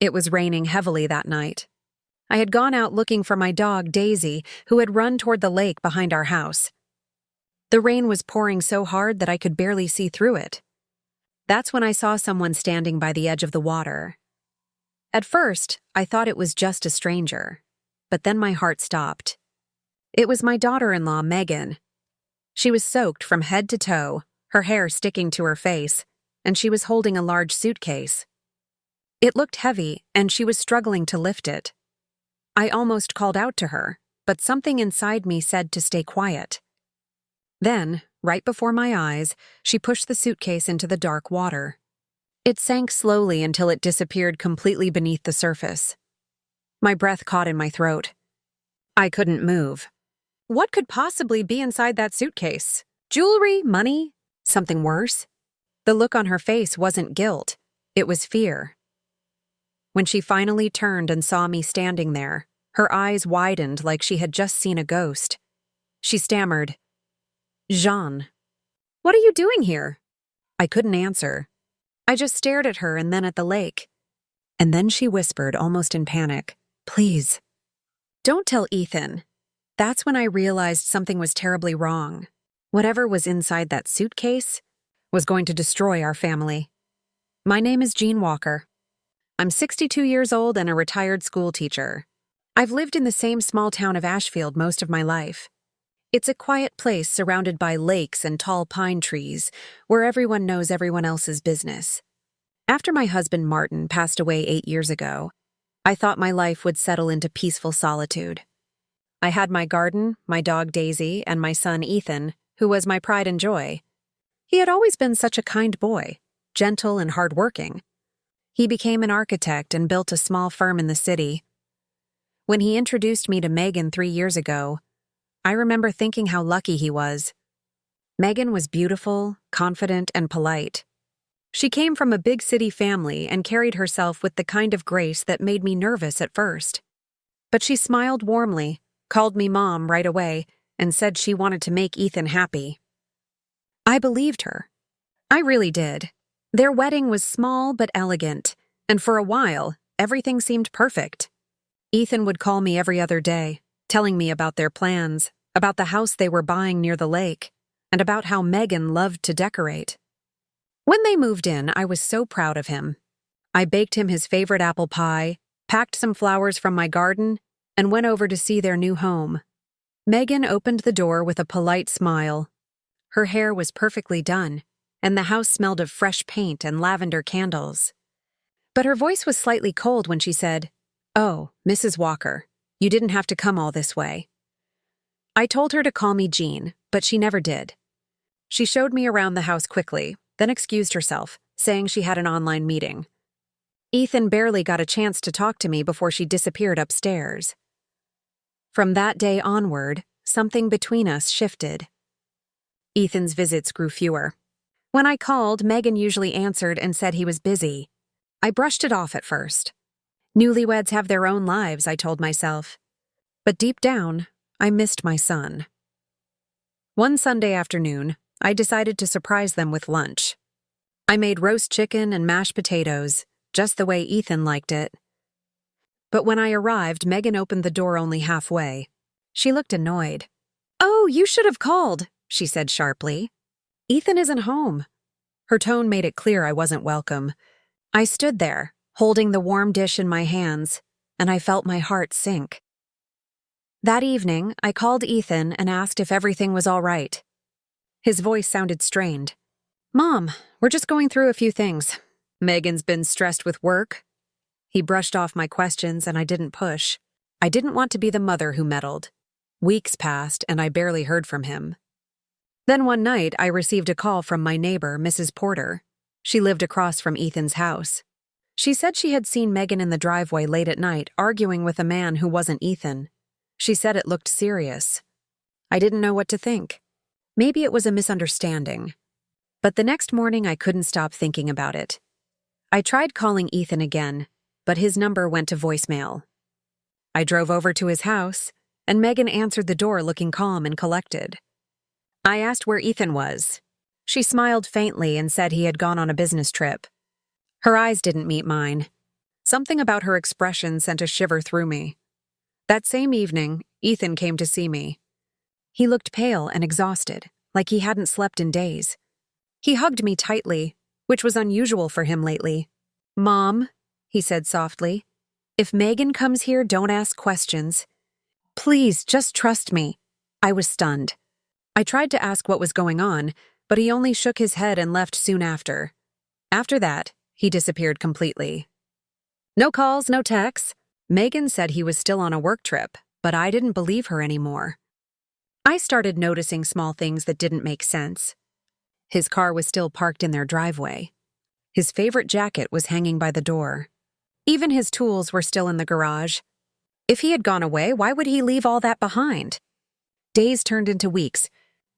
It was raining heavily that night. I had gone out looking for my dog, Daisy, who had run toward the lake behind our house. The rain was pouring so hard that I could barely see through it. That's when I saw someone standing by the edge of the water. At first, I thought it was just a stranger, but then my heart stopped. It was my daughter-in-law, Megan. She was soaked from head to toe, her hair sticking to her face, and she was holding a large suitcase. It looked heavy, and she was struggling to lift it. I almost called out to her, but something inside me said to stay quiet. Then, right before my eyes, she pushed the suitcase into the dark water. It sank slowly until it disappeared completely beneath the surface. My breath caught in my throat. I couldn't move. What could possibly be inside that suitcase? Jewelry? Money? Something worse? The look on her face wasn't guilt. It was fear. When she finally turned and saw me standing there, her eyes widened like she had just seen a ghost. She stammered, "Jean, what are you doing here?" I couldn't answer. I just stared at her and then at the lake. And then she whispered, almost in panic, "Please, don't tell Ethan." That's when I realized something was terribly wrong. Whatever was inside that suitcase was going to destroy our family. My name is Jean Walker. I'm 62 years old and a retired school teacher. I've lived in the same small town of Ashfield most of my life. It's a quiet place surrounded by lakes and tall pine trees, where everyone knows everyone else's business. After my husband Martin passed away 8 years ago, I thought my life would settle into peaceful solitude. I had my garden, my dog Daisy, and my son Ethan, who was my pride and joy. He had always been such a kind boy, gentle and hardworking. He became an architect and built a small firm in the city. When he introduced me to Megan 3 years ago, I remember thinking how lucky he was. Megan was beautiful, confident, and polite. She came from a big city family and carried herself with the kind of grace that made me nervous at first. But she smiled warmly, called me Mom right away, and said she wanted to make Ethan happy. I believed her. I really did. Their wedding was small but elegant, and for a while, everything seemed perfect. Ethan would call me every other day, telling me about their plans, about the house they were buying near the lake, and about how Megan loved to decorate. When they moved in, I was so proud of him. I baked him his favorite apple pie, packed some flowers from my garden, and went over to see their new home. Megan opened the door with a polite smile. Her hair was perfectly done, and the house smelled of fresh paint and lavender candles. But her voice was slightly cold when she said, "Oh, Mrs. Walker, you didn't have to come all this way." I told her to call me Jean, but she never did. She showed me around the house quickly, then excused herself, saying she had an online meeting. Ethan barely got a chance to talk to me before she disappeared upstairs. From that day onward, something between us shifted. Ethan's visits grew fewer. When I called, Megan usually answered and said he was busy. I brushed it off at first. Newlyweds have their own lives, I told myself. But deep down, I missed my son. One Sunday afternoon, I decided to surprise them with lunch. I made roast chicken and mashed potatoes, just the way Ethan liked it. But when I arrived, Megan opened the door only halfway. She looked annoyed. "Oh, you should have called," she said sharply. "Ethan isn't home." Her tone made it clear I wasn't welcome. I stood there, holding the warm dish in my hands, and I felt my heart sink. That evening, I called Ethan and asked if everything was all right. His voice sounded strained. "Mom, we're just going through a few things. Megan's been stressed with work." He brushed off my questions and I didn't push. I didn't want to be the mother who meddled. Weeks passed and I barely heard from him. Then one night, I received a call from my neighbor, Mrs. Porter. She lived across from Ethan's house. She said she had seen Megan in the driveway late at night arguing with a man who wasn't Ethan. She said it looked serious. I didn't know what to think. Maybe it was a misunderstanding. But the next morning, I couldn't stop thinking about it. I tried calling Ethan again, but his number went to voicemail. I drove over to his house, and Megan answered the door looking calm and collected. I asked where Ethan was. She smiled faintly and said he had gone on a business trip. Her eyes didn't meet mine. Something about her expression sent a shiver through me. That same evening, Ethan came to see me. He looked pale and exhausted, like he hadn't slept in days. He hugged me tightly, which was unusual for him lately. "Mom," he said softly, "if Megan comes here, don't ask questions. Please, just trust me." I was stunned. I tried to ask what was going on, but he only shook his head and left soon after. After that, he disappeared completely. No calls, no texts. Megan said he was still on a work trip, but I didn't believe her anymore. I started noticing small things that didn't make sense. His car was still parked in their driveway. His favorite jacket was hanging by the door. Even his tools were still in the garage. If he had gone away, why would he leave all that behind? Days turned into weeks.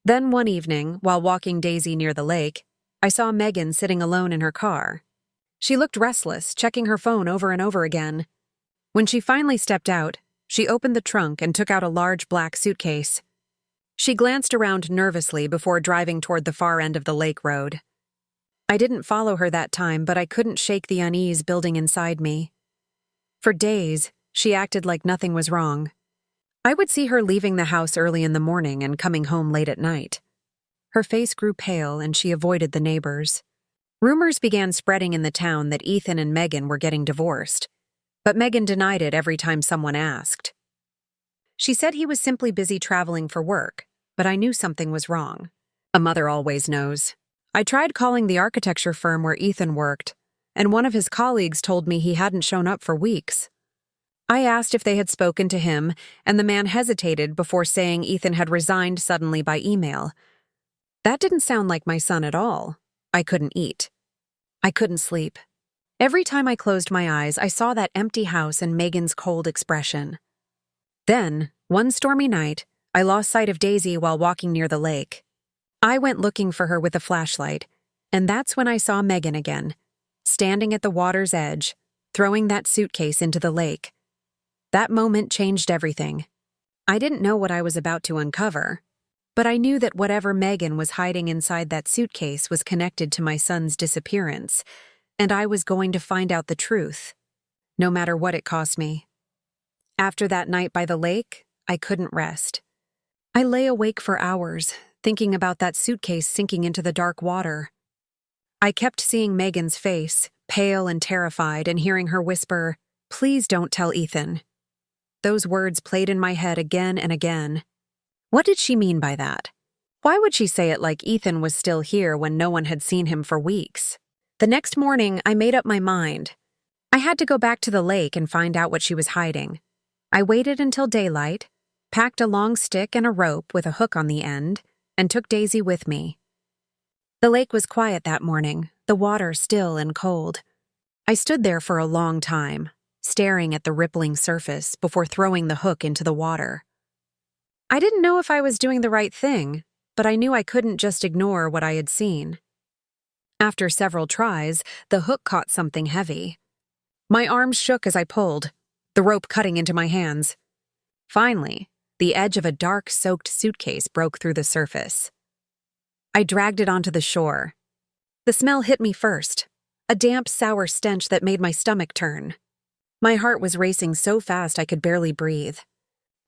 Then one evening, while walking Daisy near the lake, I saw Megan sitting alone in her car. She looked restless, checking her phone over and over again. When she finally stepped out, she opened the trunk and took out a large black suitcase. She glanced around nervously before driving toward the far end of the lake road. I didn't follow her that time, but I couldn't shake the unease building inside me. For days, she acted like nothing was wrong. I would see her leaving the house early in the morning and coming home late at night. Her face grew pale and she avoided the neighbors. Rumors began spreading in the town that Ethan and Megan were getting divorced, but Megan denied it every time someone asked. She said he was simply busy traveling for work, but I knew something was wrong. A mother always knows. I tried calling the architecture firm where Ethan worked, and one of his colleagues told me he hadn't shown up for weeks. I asked if they had spoken to him, and the man hesitated before saying Ethan had resigned suddenly by email. That didn't sound like my son at all. I couldn't eat. I couldn't sleep. Every time I closed my eyes, I saw that empty house and Megan's cold expression. Then, one stormy night, I lost sight of Daisy while walking near the lake. I went looking for her with a flashlight, and that's when I saw Megan again, standing at the water's edge, throwing that suitcase into the lake. That moment changed everything. I didn't know what I was about to uncover, but I knew that whatever Megan was hiding inside that suitcase was connected to my son's disappearance, and I was going to find out the truth, no matter what it cost me. After that night by the lake, I couldn't rest. I lay awake for hours, thinking about that suitcase sinking into the dark water. I kept seeing Megan's face, pale and terrified, and hearing her whisper, "Please don't tell Ethan." Those words played in my head again and again. What did she mean by that? Why would she say it like Ethan was still here when no one had seen him for weeks? The next morning, I made up my mind. I had to go back to the lake and find out what she was hiding. I waited until daylight, packed a long stick and a rope with a hook on the end, and took Daisy with me. The lake was quiet that morning, the water still and cold. I stood there for a long time, staring at the rippling surface before throwing the hook into the water. I didn't know if I was doing the right thing, but I knew I couldn't just ignore what I had seen. After several tries, the hook caught something heavy. My arms shook as I pulled, the rope cutting into my hands. Finally, the edge of a dark, soaked suitcase broke through the surface. I dragged it onto the shore. The smell hit me first, a damp, sour stench that made my stomach turn. My heart was racing so fast I could barely breathe.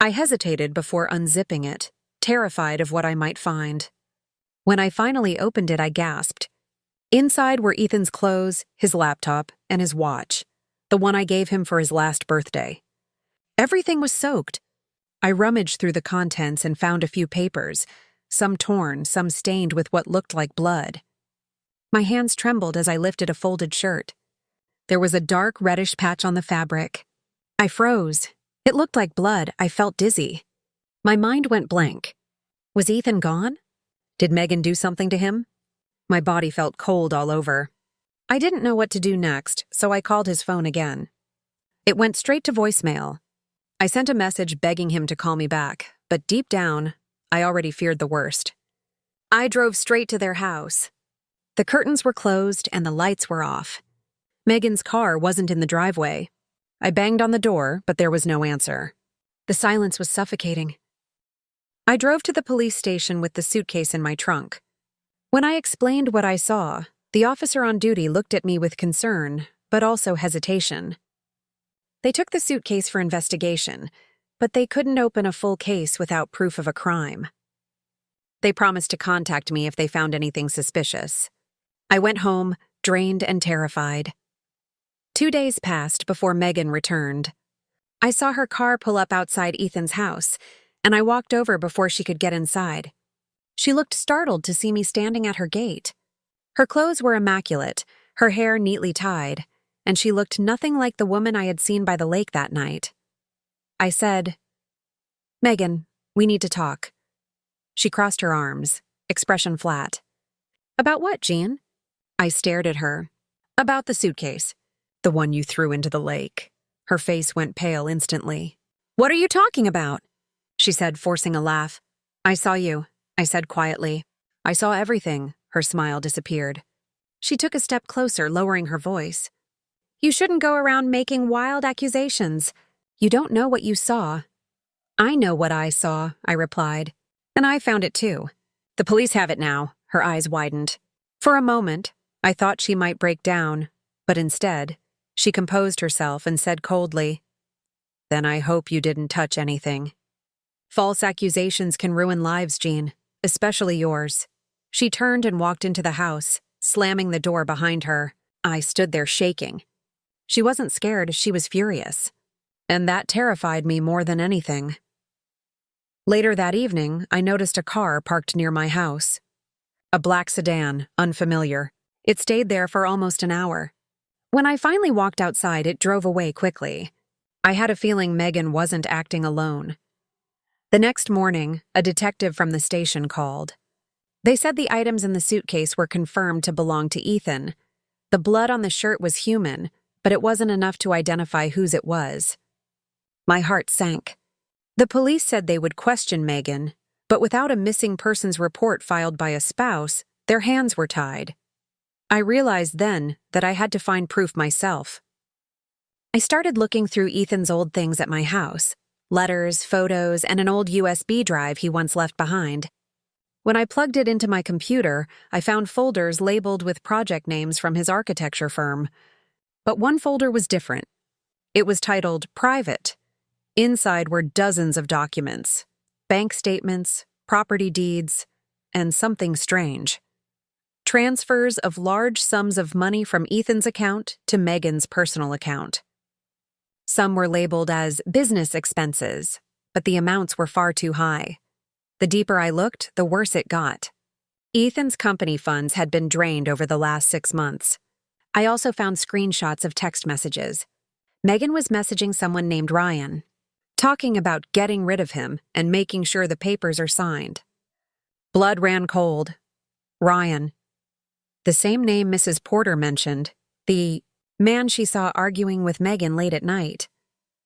I hesitated before unzipping it, terrified of what I might find. When I finally opened it, I gasped. Inside were Ethan's clothes, his laptop, and his watch, the one I gave him for his last birthday. Everything was soaked. I rummaged through the contents and found a few papers, some torn, some stained with what looked like blood. My hands trembled as I lifted a folded shirt. There was a dark reddish patch on the fabric. I froze. It looked like blood. I felt dizzy. My mind went blank. Was Ethan gone? Did Megan do something to him? My body felt cold all over. I didn't know what to do next, so I called his phone again. It went straight to voicemail. I sent a message begging him to call me back, but deep down, I already feared the worst. I drove straight to their house. The curtains were closed and the lights were off. Megan's car wasn't in the driveway. I banged on the door, but there was no answer. The silence was suffocating. I drove to the police station with the suitcase in my trunk. When I explained what I saw, the officer on duty looked at me with concern, but also hesitation. They took the suitcase for investigation, but they couldn't open a full case without proof of a crime. They promised to contact me if they found anything suspicious. I went home, drained and terrified. 2 days passed before Megan returned. I saw her car pull up outside Ethan's house, and I walked over before she could get inside. She looked startled to see me standing at her gate. Her clothes were immaculate, her hair neatly tied, and she looked nothing like the woman I had seen by the lake that night. I said, "Megan, we need to talk." She crossed her arms, expression flat. "About what, Jean?" I stared at her. "About the suitcase. The one you threw into the lake." Her face went pale instantly. "What are you talking about?" she said, forcing a laugh. "I saw you," I said quietly. "I saw everything." Her smile disappeared. She took a step closer, lowering her voice. "You shouldn't go around making wild accusations. You don't know what you saw." "I know what I saw," I replied. "And I found it too. The police have it now." Her eyes widened. For a moment, I thought she might break down, but instead, she composed herself and said coldly, "Then I hope you didn't touch anything." "False accusations can ruin lives, Jean, especially yours." She turned and walked into the house, slamming the door behind her. I stood there shaking. She wasn't scared, she was furious. And that terrified me more than anything. Later that evening, I noticed a car parked near my house. A black sedan, unfamiliar. It stayed there for almost an hour. When I finally walked outside, it drove away quickly. I had a feeling Megan wasn't acting alone. The next morning, a detective from the station called. They said the items in the suitcase were confirmed to belong to Ethan. The blood on the shirt was human, but it wasn't enough to identify whose it was. My heart sank. The police said they would question Megan, but without a missing persons report filed by a spouse, their hands were tied. I realized then that I had to find proof myself. I started looking through Ethan's old things at my house, letters, photos, and an old USB drive he once left behind. When I plugged it into my computer, I found folders labeled with project names from his architecture firm. But one folder was different. It was titled Private. Inside were dozens of documents, bank statements, property deeds, and something strange. Transfers of large sums of money from Ethan's account to Megan's personal account. Some were labeled as business expenses, but the amounts were far too high. The deeper I looked, the worse it got. Ethan's company funds had been drained over the last 6 months. I also found screenshots of text messages. Megan was messaging someone named Ryan, talking about getting rid of him and making sure the papers are signed. Blood ran cold. Ryan. The same name Mrs. Porter mentioned, the man she saw arguing with Megan late at night.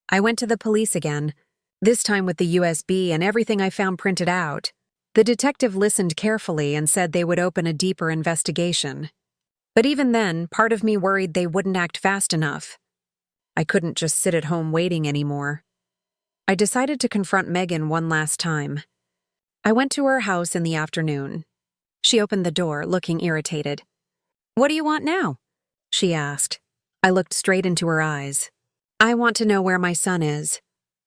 I went to the police again, this time with the USB and everything I found printed out. The detective listened carefully and said they would open a deeper investigation. But even then, part of me worried they wouldn't act fast enough. I couldn't just sit at home waiting anymore. I decided to confront Megan one last time. I went to her house in the afternoon. She opened the door, looking irritated. "What do you want now?" she asked. I looked straight into her eyes. "I want to know where my son is."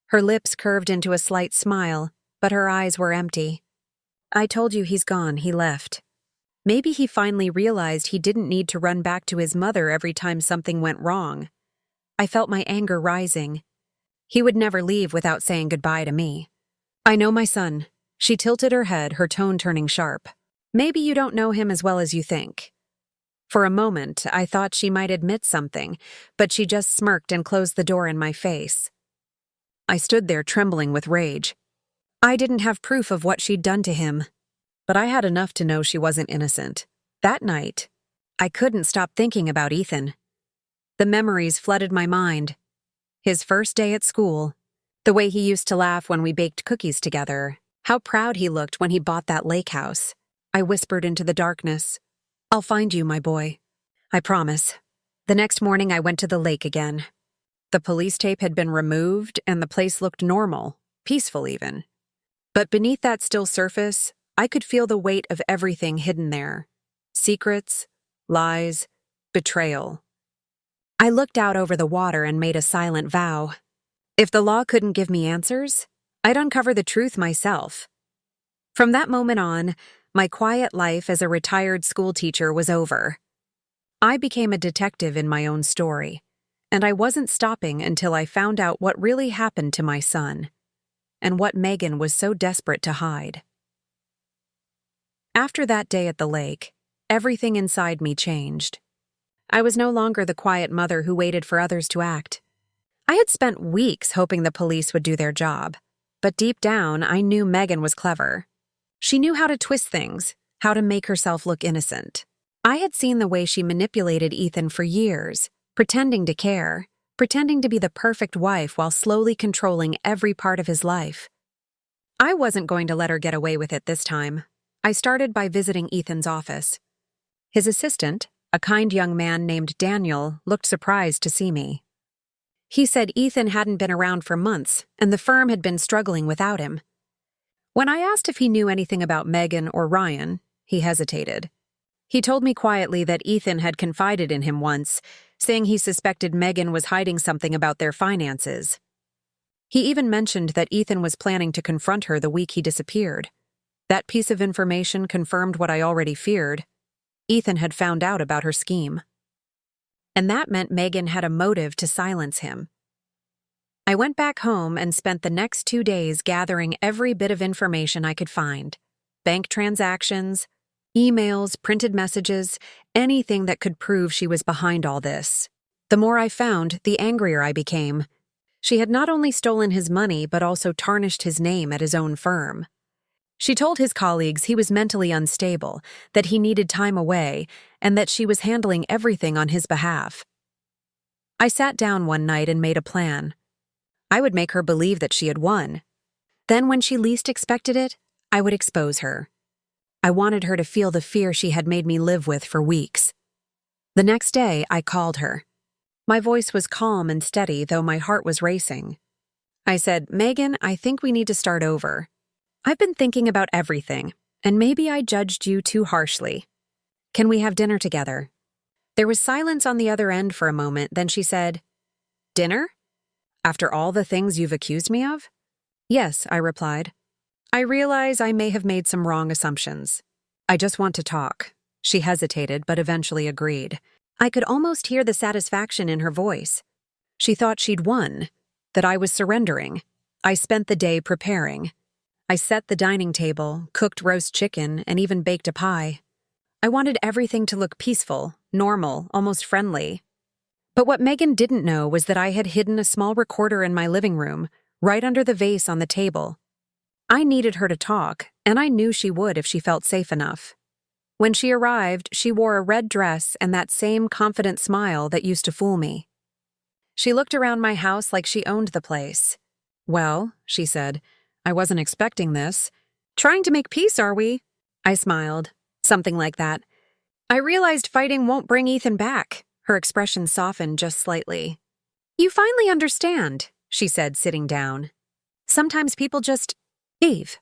Her lips curved into a slight smile, but her eyes were empty. "I told you he's gone, he left." Maybe he finally realized he didn't need to run back to his mother every time something went wrong. I felt my anger rising. He would never leave without saying goodbye to me. "I know my son." She tilted her head, her tone turning sharp. "Maybe you don't know him as well as you think." For a moment, I thought she might admit something, but she just smirked and closed the door in my face. I stood there trembling with rage. I didn't have proof of what she'd done to him, but I had enough to know she wasn't innocent. That night, I couldn't stop thinking about Ethan. The memories flooded my mind. His first day at school, the way he used to laugh when we baked cookies together, how proud he looked when he bought that lake house. I whispered into the darkness, "I'll find you, my boy. I promise." The next morning I went to the lake again. The police tape had been removed and the place looked normal, peaceful even. But beneath that still surface, I could feel the weight of everything hidden there. Secrets, lies, betrayal. I looked out over the water and made a silent vow. If the law couldn't give me answers, I'd uncover the truth myself. From that moment on, my quiet life as a retired schoolteacher was over. I became a detective in my own story, and I wasn't stopping until I found out what really happened to my son, and what Megan was so desperate to hide. After that day at the lake, everything inside me changed. I was no longer the quiet mother who waited for others to act. I had spent weeks hoping the police would do their job, but deep down I knew Megan was clever. She knew how to twist things, how to make herself look innocent. I had seen the way she manipulated Ethan for years, pretending to care, pretending to be the perfect wife while slowly controlling every part of his life. I wasn't going to let her get away with it this time. I started by visiting Ethan's office. His assistant, a kind young man named Daniel, looked surprised to see me. He said Ethan hadn't been around for months, and the firm had been struggling without him. When I asked if he knew anything about Megan or Ryan, he hesitated. He told me quietly that Ethan had confided in him once, saying he suspected Megan was hiding something about their finances. He even mentioned that Ethan was planning to confront her the week he disappeared. That piece of information confirmed what I already feared. Ethan had found out about her scheme. And that meant Megan had a motive to silence him. I went back home and spent the next 2 days gathering every bit of information I could find. Bank transactions, emails, printed messages, anything that could prove she was behind all this. The more I found, the angrier I became. She had not only stolen his money but also tarnished his name at his own firm. She told his colleagues he was mentally unstable, that he needed time away, and that she was handling everything on his behalf. I sat down one night and made a plan. I would make her believe that she had won. Then when she least expected it, I would expose her. I wanted her to feel the fear she had made me live with for weeks. The next day, I called her. My voice was calm and steady, though my heart was racing. I said, "Megan, I think we need to start over. I've been thinking about everything, and maybe I judged you too harshly. Can we have dinner together?" There was silence on the other end for a moment, then she said, "Dinner? After all the things you've accused me of?" "Yes," I replied. "I realize I may have made some wrong assumptions. I just want to talk." She hesitated, but eventually agreed. I could almost hear the satisfaction in her voice. She thought she'd won, that I was surrendering. I spent the day preparing. I set the dining table, cooked roast chicken, and even baked a pie. I wanted everything to look peaceful, normal, almost friendly. But what Megan didn't know was that I had hidden a small recorder in my living room, right under the vase on the table. I needed her to talk, and I knew she would if she felt safe enough. When she arrived, she wore a red dress and that same confident smile that used to fool me. She looked around my house like she owned the place. "Well," she said, "I wasn't expecting this. Trying to make peace, are we?" I smiled. Something like that. "I realized fighting won't bring Ethan back." Her expression softened just slightly. "You finally understand," she said, sitting down. "Sometimes people just leave."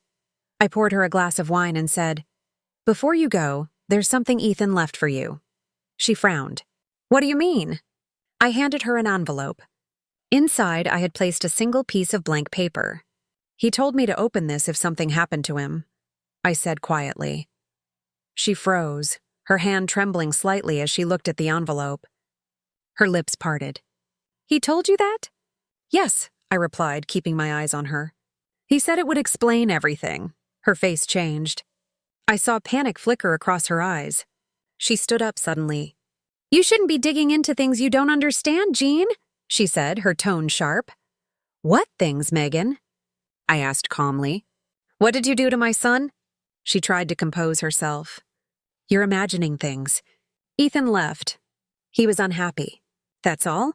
I poured her a glass of wine and said, "Before you go, there's something Ethan left for you." She frowned. "What do you mean?" I handed her an envelope. Inside, I had placed a single piece of blank paper. "He told me to open this if something happened to him," I said quietly. She froze, her hand trembling slightly as she looked at the envelope. Her lips parted. "He told you that?" "Yes," I replied, keeping my eyes on her. "He said it would explain everything." Her face changed. I saw panic flicker across her eyes. She stood up suddenly. "You shouldn't be digging into things you don't understand, Jean," she said, her tone sharp. "What things, Megan?" I asked calmly. "What did you do to my son?" She tried to compose herself. "You're imagining things. Ethan left. He was unhappy. That's all?"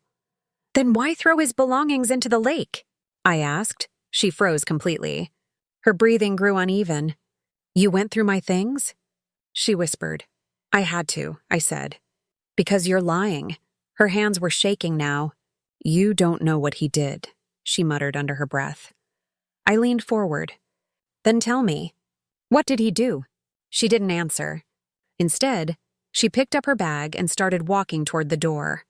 "Then why throw his belongings into the lake?" I asked. She froze completely. Her breathing grew uneven. "You went through my things?" She whispered. "I had to," I said. "Because you're lying." Her hands were shaking now. "You don't know what he did," she muttered under her breath. I leaned forward. "Then tell me, what did he do?" She didn't answer. Instead, she picked up her bag and started walking toward the door.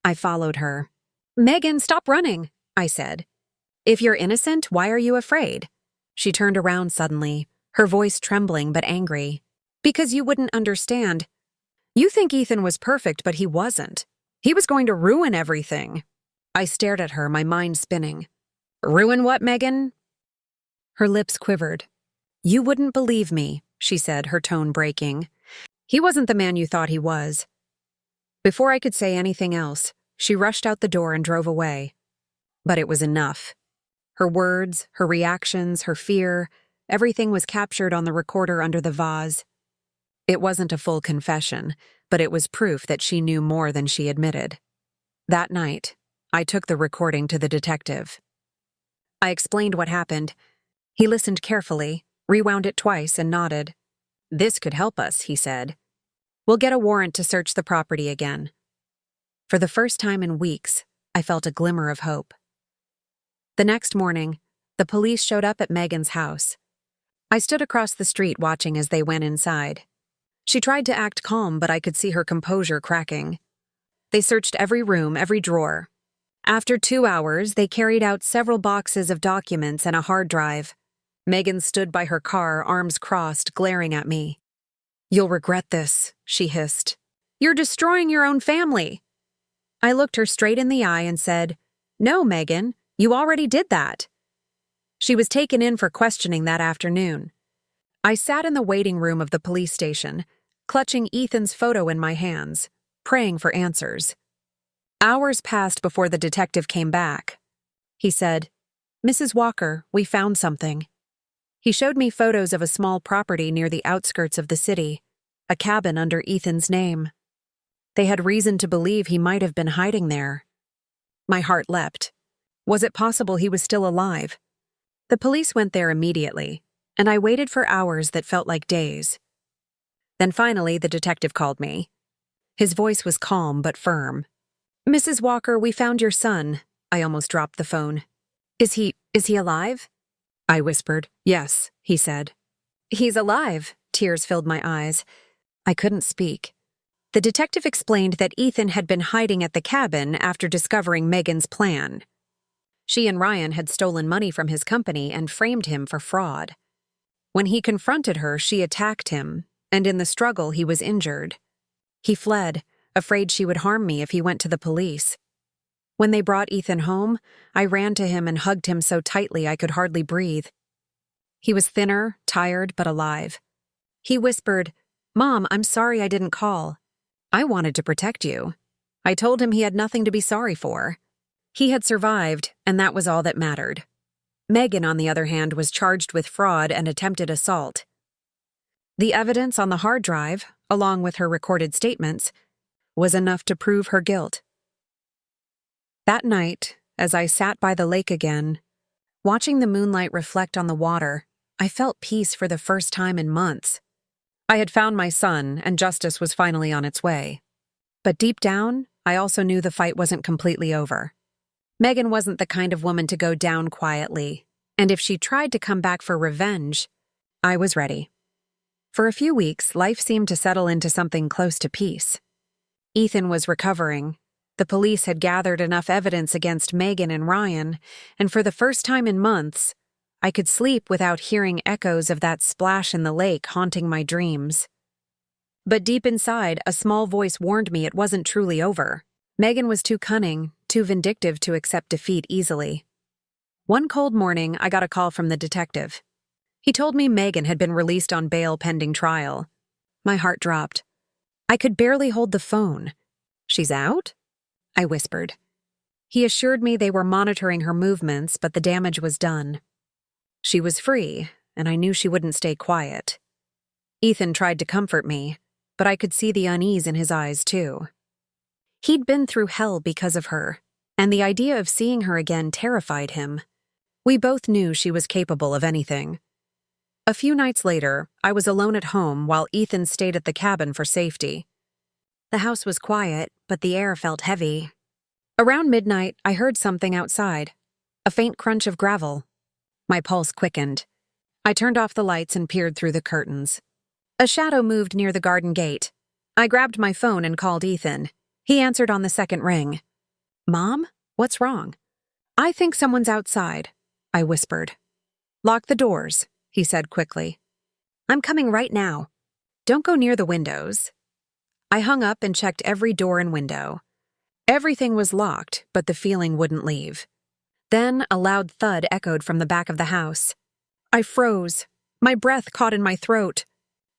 I followed her. "Megan, stop running," I said. "If you're innocent, why are you afraid?" She turned around suddenly, her voice trembling but angry. "Because you wouldn't understand. You think Ethan was perfect, but he wasn't. He was going to ruin everything." I stared at her, my mind spinning. "Ruin what, Megan?" Her lips quivered. "You wouldn't believe me," she said, her tone breaking. "He wasn't the man you thought he was." Before I could say anything else, she rushed out the door and drove away. But it was enough. Her words, her reactions, her fear, everything was captured on the recorder under the vase. It wasn't a full confession, but it was proof that she knew more than she admitted. That night, I took the recording to the detective. I explained what happened. He listened carefully, rewound it twice, and nodded. "This could help us," he said. "We'll get a warrant to search the property again." For the first time in weeks, I felt a glimmer of hope. The next morning, the police showed up at Megan's house. I stood across the street watching as they went inside. She tried to act calm, but I could see her composure cracking. They searched every room, every drawer. After 2 hours, they carried out several boxes of documents and a hard drive. Megan stood by her car, arms crossed, glaring at me. "You'll regret this," she hissed. "You're destroying your own family." I looked her straight in the eye and said, "No, Megan, you already did that." She was taken in for questioning that afternoon. I sat in the waiting room of the police station, clutching Ethan's photo in my hands, praying for answers. Hours passed before the detective came back. He said, "Mrs. Walker, we found something." He showed me photos of a small property near the outskirts of the city, a cabin under Ethan's name. They had reason to believe he might have been hiding there. My heart leapt. Was it possible he was still alive? The police went there immediately, and I waited for hours that felt like days. Then finally, the detective called me. His voice was calm but firm. "Mrs. Walker, we found your son." I almost dropped the phone. Is he alive?" I whispered. "Yes," he said. "He's alive." Tears filled my eyes. I couldn't speak. The detective explained that Ethan had been hiding at the cabin after discovering Megan's plan. She and Ryan had stolen money from his company and framed him for fraud. When he confronted her, she attacked him, and in the struggle he was injured. He fled, afraid she would harm me if he went to the police. When they brought Ethan home, I ran to him and hugged him so tightly I could hardly breathe. He was thinner, tired, but alive. He whispered, "Mom, I'm sorry I didn't call. I wanted to protect you." I told him he had nothing to be sorry for. He had survived, and that was all that mattered. Megan, on the other hand, was charged with fraud and attempted assault. The evidence on the hard drive, along with her recorded statements, was enough to prove her guilt. That night, as I sat by the lake again, watching the moonlight reflect on the water, I felt peace for the first time in months. I had found my son, and justice was finally on its way. But deep down, I also knew the fight wasn't completely over. Megan wasn't the kind of woman to go down quietly, and if she tried to come back for revenge, I was ready. For a few weeks, life seemed to settle into something close to peace. Ethan was recovering. The police had gathered enough evidence against Megan and Ryan, and for the first time in months, I could sleep without hearing echoes of that splash in the lake haunting my dreams. But deep inside, a small voice warned me it wasn't truly over. Megan was too cunning, too vindictive to accept defeat easily. One cold morning, I got a call from the detective. He told me Megan had been released on bail pending trial. My heart dropped. I could barely hold the phone. "She's out?" I whispered. He assured me they were monitoring her movements, but the damage was done. She was free, and I knew she wouldn't stay quiet. Ethan tried to comfort me, but I could see the unease in his eyes too. He'd been through hell because of her, and the idea of seeing her again terrified him. We both knew she was capable of anything. A few nights later, I was alone at home while Ethan stayed at the cabin for safety. The house was quiet, but the air felt heavy. Around midnight, I heard something outside, a faint crunch of gravel. My pulse quickened. I turned off the lights and peered through the curtains. A shadow moved near the garden gate. I grabbed my phone and called Ethan. He answered on the second ring. Mom, what's wrong? I think someone's outside, I whispered. Lock the doors, he said quickly. I'm coming right now. Don't go near the windows. I hung up and checked every door and window. Everything was locked, but the feeling wouldn't leave. Then a loud thud echoed from the back of the house. I froze. My breath caught in my throat.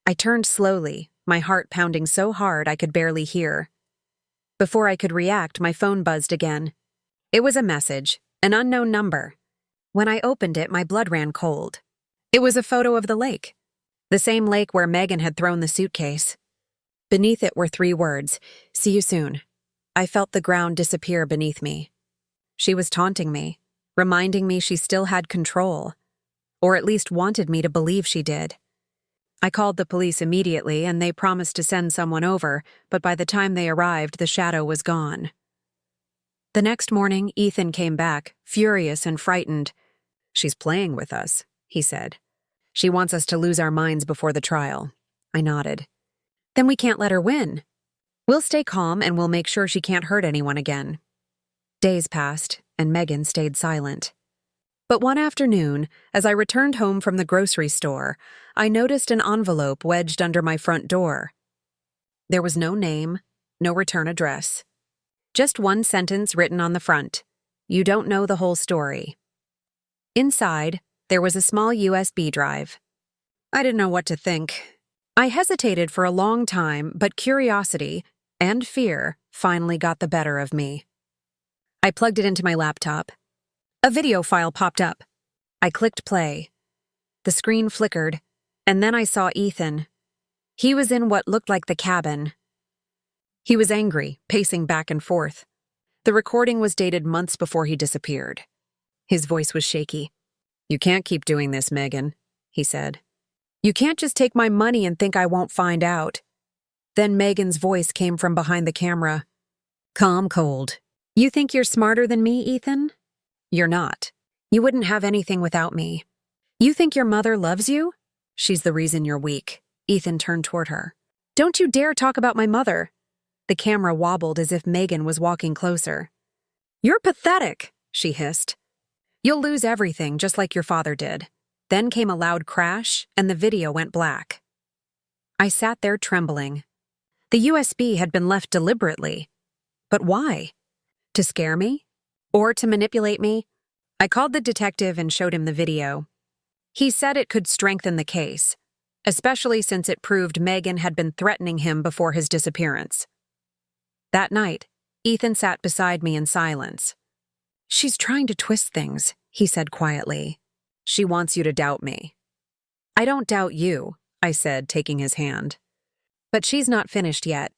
I turned slowly, my heart pounding so hard I could barely hear. Before I could react, my phone buzzed again. It was a message, an unknown number. When I opened it, my blood ran cold. It was a photo of the lake. The same lake where Megan had thrown the suitcase. Beneath it were 3 words, "See you soon." I felt the ground disappear beneath me. She was taunting me, reminding me she still had control, or at least wanted me to believe she did. I called the police immediately, and they promised to send someone over, but by the time they arrived, the shadow was gone. The next morning, Ethan came back, furious and frightened. "She's playing with us," he said. "She wants us to lose our minds before the trial." I nodded. "Then we can't let her win. We'll stay calm and we'll make sure she can't hurt anyone again." Days passed, and Megan stayed silent. But one afternoon, as I returned home from the grocery store, I noticed an envelope wedged under my front door. There was no name, no return address. Just one sentence written on the front: "You don't know the whole story." Inside, there was a small USB drive. I didn't know what to think. I hesitated for a long time, but curiosity and fear finally got the better of me. I plugged it into my laptop. A video file popped up. I clicked play. The screen flickered, and then I saw Ethan. He was in what looked like the cabin. He was angry, pacing back and forth. The recording was dated months before he disappeared. His voice was shaky. "You can't keep doing this, Megan," he said. "You can't just take my money and think I won't find out." Then Megan's voice came from behind the camera. Calm, cold. "You think you're smarter than me, Ethan? You're not. You wouldn't have anything without me. You think your mother loves you? She's the reason you're weak." Ethan turned toward her. "Don't you dare talk about my mother." The camera wobbled as if Megan was walking closer. "You're pathetic," she hissed. "You'll lose everything, just like your father did." Then came a loud crash, and the video went black. I sat there trembling. The USB had been left deliberately. But why? To scare me? Or to manipulate me? I called the detective and showed him the video. He said it could strengthen the case, especially since it proved Megan had been threatening him before his disappearance. That night, Ethan sat beside me in silence. "She's trying to twist things," he said quietly. "She wants you to doubt me." "I don't doubt you," I said, taking his hand. "But she's not finished yet.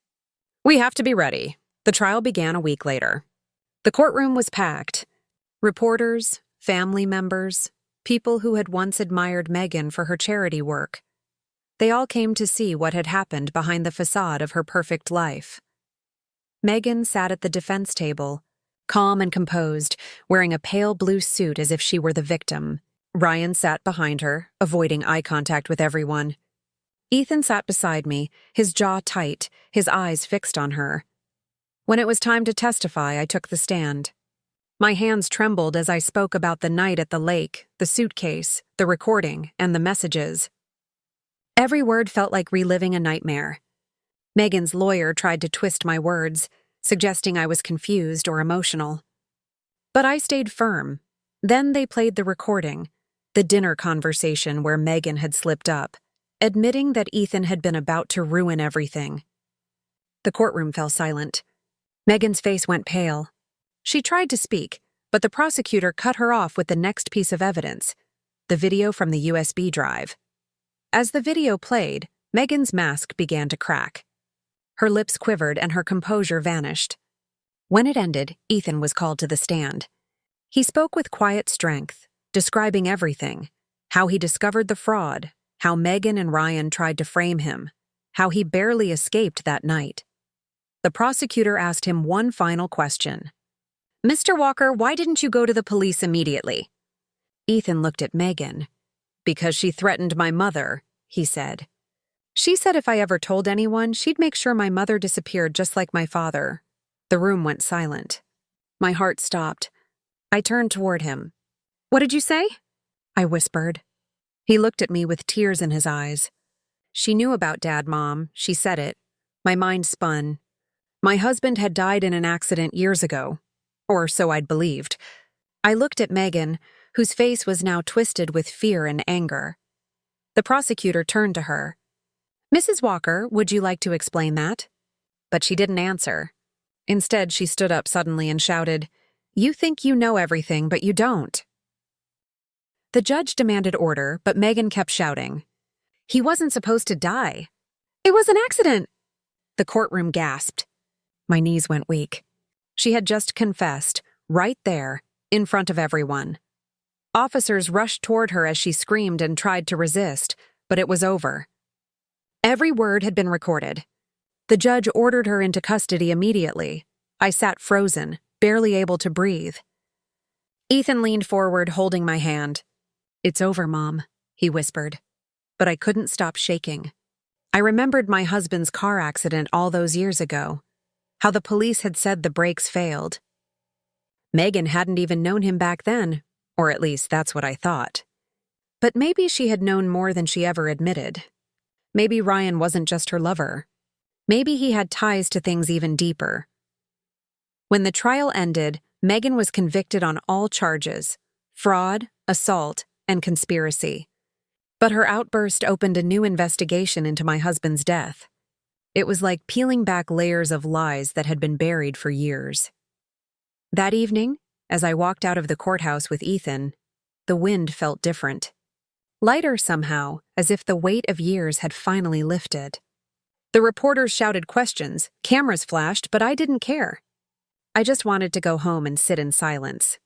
We have to be ready." The trial began a week later. The courtroom was packed. Reporters, family members, people who had once admired Megan for her charity work. They all came to see what had happened behind the facade of her perfect life. Megan sat at the defense table, calm and composed, wearing a pale blue suit as if she were the victim. Ryan sat behind her, avoiding eye contact with everyone. Ethan sat beside me, his jaw tight, his eyes fixed on her. When it was time to testify, I took the stand. My hands trembled as I spoke about the night at the lake, the suitcase, the recording, and the messages. Every word felt like reliving a nightmare. Megan's lawyer tried to twist my words, suggesting I was confused or emotional. But I stayed firm. Then they played the recording, the dinner conversation where Megan had slipped up, admitting that Ethan had been about to ruin everything. The courtroom fell silent. Megan's face went pale. She tried to speak, but the prosecutor cut her off with the next piece of evidence, the video from the USB drive. As the video played, Megan's mask began to crack. Her lips quivered and her composure vanished. When it ended, Ethan was called to the stand. He spoke with quiet strength, describing everything: how he discovered the fraud, how Megan and Ryan tried to frame him, how he barely escaped that night. The prosecutor asked him one final question. "Mr. Walker, why didn't you go to the police immediately?" Ethan looked at Megan. "Because she threatened my mother," he said. "She said if I ever told anyone, she'd make sure my mother disappeared just like my father." The room went silent. My heart stopped. I turned toward him. "What did you say?" I whispered. He looked at me with tears in his eyes. She knew about Dad, Mom. She said it. My mind spun. My husband had died in an accident years ago. Or so I'd believed. I looked at Megan, whose face was now twisted with fear and anger. The prosecutor turned to her. "Mrs. Walker, would you like to explain that?" But she didn't answer. Instead, she stood up suddenly and shouted, "You think you know everything, but you don't." The judge demanded order, but Megan kept shouting, "He wasn't supposed to die. It was an accident." The courtroom gasped. My knees went weak. She had just confessed, right there, in front of everyone. Officers rushed toward her as she screamed and tried to resist, but it was over. Every word had been recorded. The judge ordered her into custody immediately. I sat frozen, barely able to breathe. Ethan leaned forward, holding my hand. "It's over, Mom," he whispered. But I couldn't stop shaking. I remembered my husband's car accident all those years ago, how the police had said the brakes failed. Megan hadn't even known him back then, or at least that's what I thought. But maybe she had known more than she ever admitted. Maybe Ryan wasn't just her lover. Maybe he had ties to things even deeper. When the trial ended, Megan was convicted on all charges: fraud, assault, and conspiracy. But her outburst opened a new investigation into my husband's death. It was like peeling back layers of lies that had been buried for years. That evening, as I walked out of the courthouse with Ethan, the wind felt different. Lighter somehow, as if the weight of years had finally lifted. The reporters shouted questions, cameras flashed, but I didn't care. I just wanted to go home and sit in silence.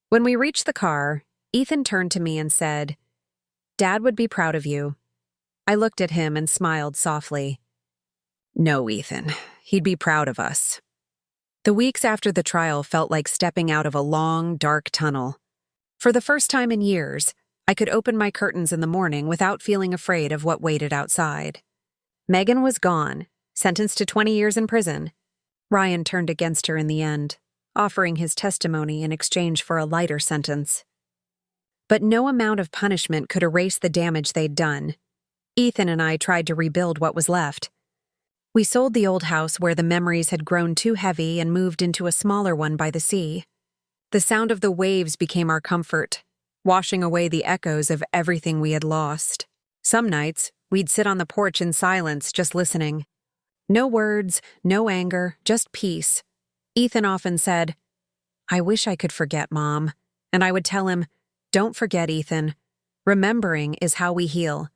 When we reached the car, Ethan turned to me and said, "Dad would be proud of you." I looked at him and smiled softly. "No, Ethan, he'd be proud of us." The weeks after the trial felt like stepping out of a long, dark tunnel. For the first time in years, I could open my curtains in the morning without feeling afraid of what waited outside. Megan was gone, sentenced to 20 years in prison. Ryan turned against her in the end, offering his testimony in exchange for a lighter sentence. But no amount of punishment could erase the damage they'd done. Ethan and I tried to rebuild what was left. We sold the old house where the memories had grown too heavy and moved into a smaller one by the sea. The sound of the waves became our comfort, washing away the echoes of everything we had lost. Some nights, we'd sit on the porch in silence, just listening. No words, no anger, just peace. Ethan often said, "I wish I could forget, Mom." And I would tell him, "Don't forget, Ethan. Remembering is how we heal.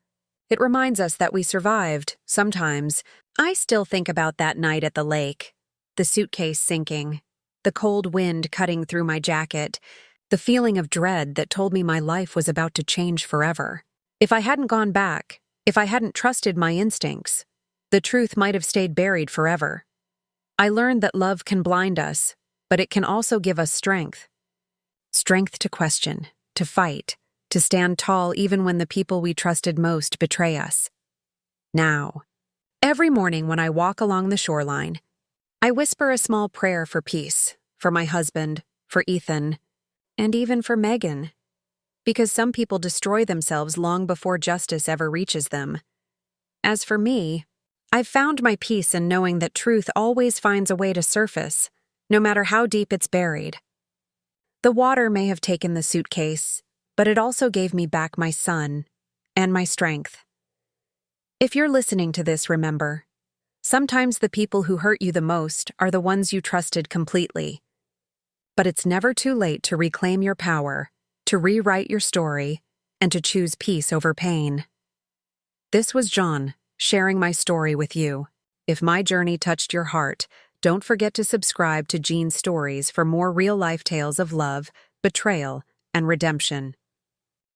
It reminds us that we survived, sometimes." I still think about that night at the lake, the suitcase sinking, the cold wind cutting through my jacket, the feeling of dread that told me my life was about to change forever. If I hadn't gone back, if I hadn't trusted my instincts, the truth might have stayed buried forever. I learned that love can blind us, but it can also give us strength. Strength to question, to fight, to stand tall even when the people we trusted most betray us. Now, every morning when I walk along the shoreline, I whisper a small prayer for peace, for my husband, for Ethan, and even for Megan. Because some people destroy themselves long before justice ever reaches them. As for me, I've found my peace in knowing that truth always finds a way to surface, no matter how deep it's buried. The water may have taken the suitcase, but it also gave me back my son and my strength. If you're listening to this, remember, sometimes the people who hurt you the most are the ones you trusted completely. But it's never too late to reclaim your power, to rewrite your story, and to choose peace over pain. This was John, sharing my story with you. If my journey touched your heart, don't forget to subscribe to Jean's Stories for more real-life tales of love, betrayal, and redemption.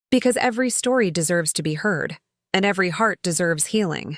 Because every story deserves to be heard, and every heart deserves healing.